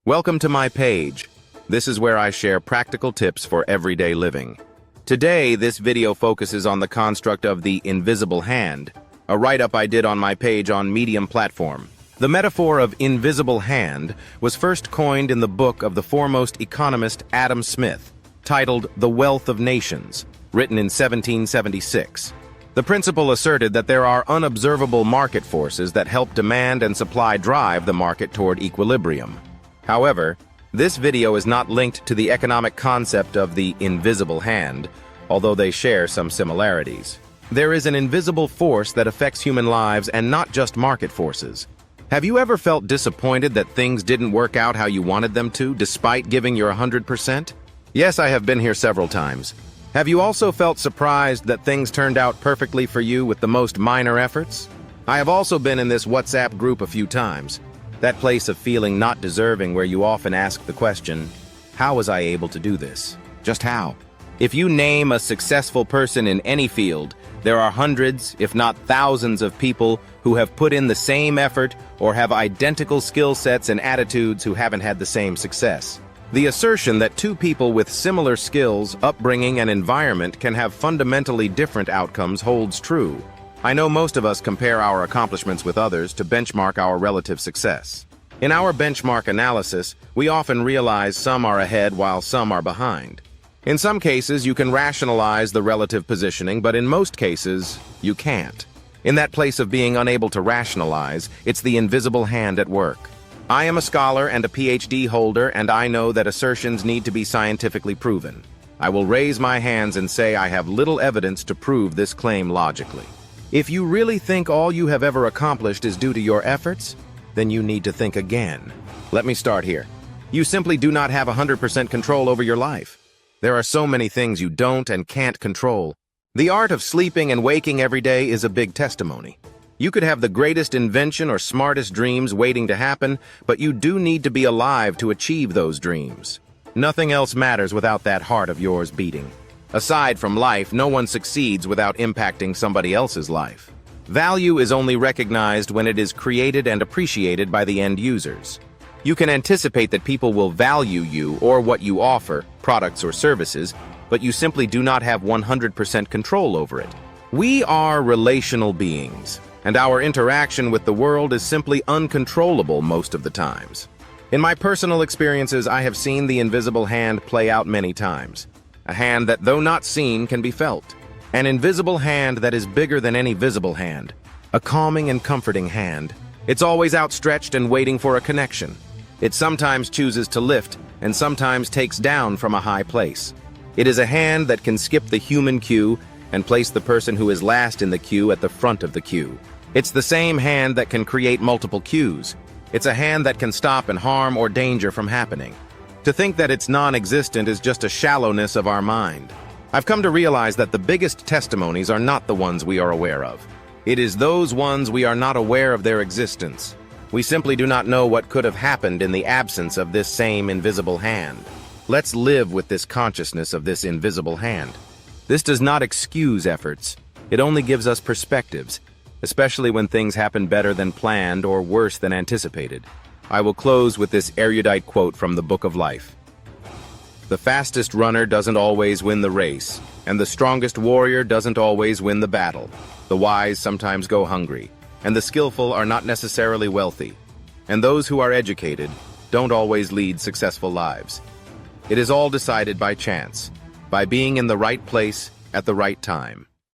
Welcome to my page. This is where I share practical tips for everyday living. Today, this video focuses on the construct of the invisible hand, a write-up I did on my page on Medium platform. The metaphor of invisible hand was first coined in the book of the foremost economist Adam Smith, titled The Wealth of Nations, written in 1776. The principle asserted that there are unobservable market forces that help demand and supply drive the market toward equilibrium. However, this video is not linked to the economic concept of the invisible hand, although they share some similarities. There is an invisible force that affects human lives and not just market forces. Have you ever felt disappointed that things didn't work out how you wanted them to, despite giving your 100%? Yes, I have been here several times. Have you also felt surprised that things turned out perfectly for you with the most minor efforts? I have also been in this WhatsApp group a few times, that place of feeling not deserving where you often ask the question, how was I able to do this? Just how? If you name a successful person in any field, there are hundreds, if not thousands of people who have put in the same effort or have identical skill sets and attitudes who haven't had the same success. The assertion that two people with similar skills, upbringing, and environment can have fundamentally different outcomes holds true. I know most of us compare our accomplishments with others to benchmark our relative success. In our benchmark analysis, we often realize some are ahead while some are behind. In some cases, you can rationalize the relative positioning, but in most cases, you can't. In that place of being unable to rationalize, it's the invisible hand at work. I am a scholar and a PhD holder, and I know that assertions need to be scientifically proven. I will raise my hands and say I have little evidence to prove this claim logically. If you really think all you have ever accomplished is due to your efforts, then you need to think again. Let me start here. You simply do not have 100% control over your life. There are so many things you don't and can't control. The art of sleeping and waking every day is a big testimony. You could have the greatest invention or smartest dreams waiting to happen, but you do need to be alive to achieve those dreams. Nothing else matters without that heart of yours beating. Aside from life, no one succeeds without impacting somebody else's life. Value is only recognized when it is created and appreciated by the end users. You can anticipate that people will value you or what you offer, products or services, but you simply do not have 100% control over it. We are relational beings, and our interaction with the world is simply uncontrollable most of the times. In my personal experiences, I have seen the invisible hand play out many times. A hand that, though not seen, can be felt. An invisible hand that is bigger than any visible hand. A calming and comforting hand. It's always outstretched and waiting for a connection. It sometimes chooses to lift and sometimes takes down from a high place. It is a hand that can skip the human queue and place the person who is last in the queue at the front of the queue. It's the same hand that can create multiple queues. It's a hand that can stop and harm or danger from happening. To think that it's non-existent is just a shallowness of our mind. I've come to realize that the biggest testimonies are not the ones we are aware of. It is those ones we are not aware of their existence. We simply do not know what could have happened in the absence of this same invisible hand. Let's live with this consciousness of this invisible hand. This does not excuse efforts. It only gives us perspectives, especially when things happen better than planned or worse than anticipated. I will close with this erudite quote from the Book of Life. The fastest runner doesn't always win the race, and the strongest warrior doesn't always win the battle. The wise sometimes go hungry, and the skillful are not necessarily wealthy, and those who are educated don't always lead successful lives. It is all decided by chance, by being in the right place at the right time.